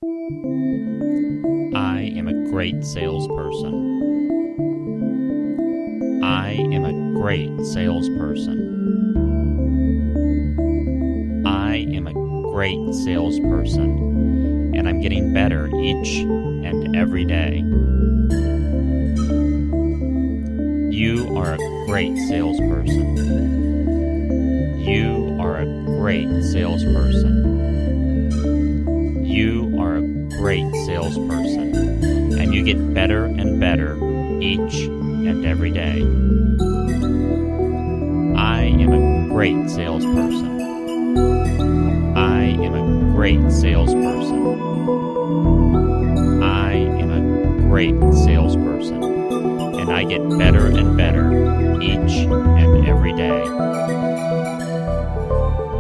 I am a great salesperson. I am a great salesperson. I am a great salesperson, and I'm getting better each and every day. You are a great salesperson. You are a great salesperson. You are a great salesperson, and you get better and better each and every day. I am a great salesperson. I am a great salesperson. I am a great salesperson, and I get better and better each and every day.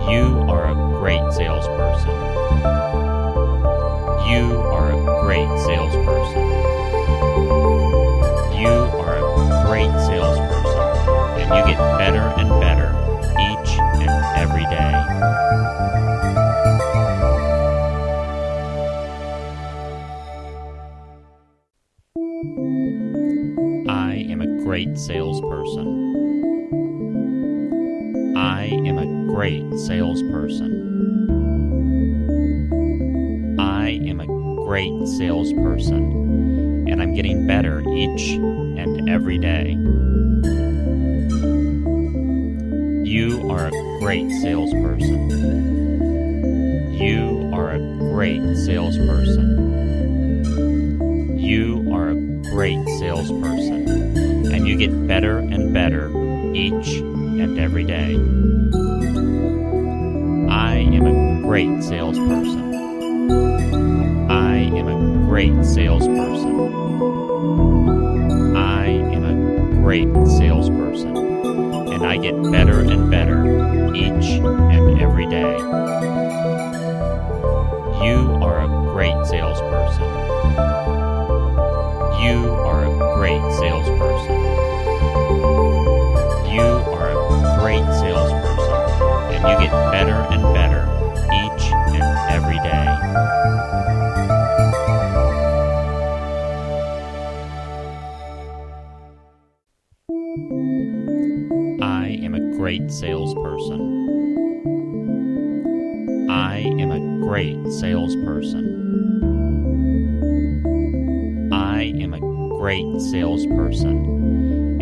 You are a great salesperson. You are a great salesperson. You are a great salesperson, and you get better and better each and every day. I am a great salesperson. I am a great salesperson. I am a great salesperson, and I'm getting better each and every day. You are a great salesperson. You are a great salesperson. You are a great salesperson, and you get better and better each and every day. I am a great salesperson. I am a great salesperson. I am a great salesperson, and I get better and better each and every day. You are a great salesperson. You are a great salesperson. You are a great salesperson, and you get better and better each and every day. I am a great salesperson. I am a great salesperson. I am a great salesperson,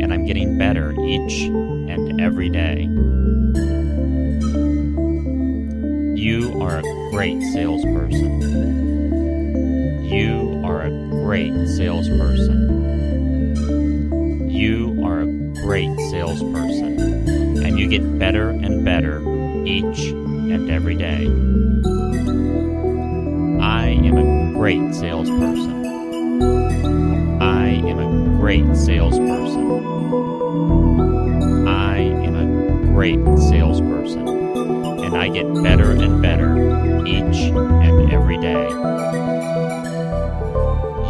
and I'm getting better each and every day. You are a great salesperson. You are a great salesperson. You are a great salesperson, and you get better and better each and every day. I am a great salesperson. I am a great salesperson. I am a great salesperson, and I get better and better each and every day.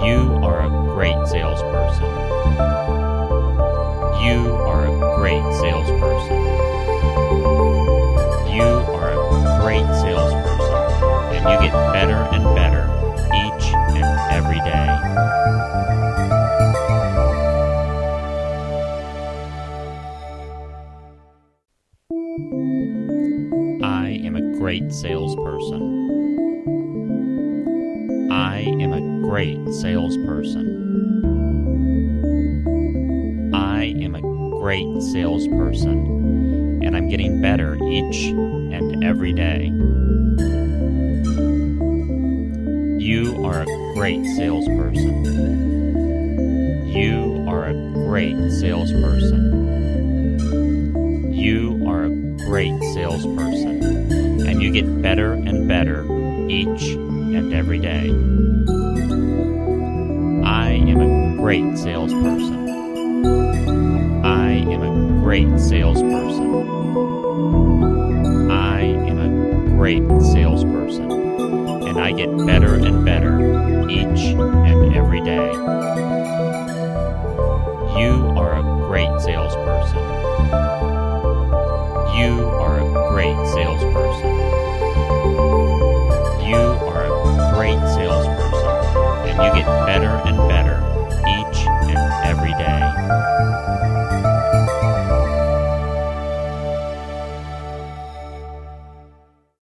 You are a great salesperson. You are a great salesperson. You are a great salesperson, and you get better and better each and every day. I am a great salesperson. I am a great salesperson. I am a great salesperson, and I'm getting better each and every day. You are a great salesperson. You are a great salesperson. You are a great salesperson, and you get better and better each and every day. I am a great salesperson. I am a great salesperson. I am a great salesperson, and I get better and better each and every day. You are a great salesperson. You are a great salesperson. You are a great salesperson, you get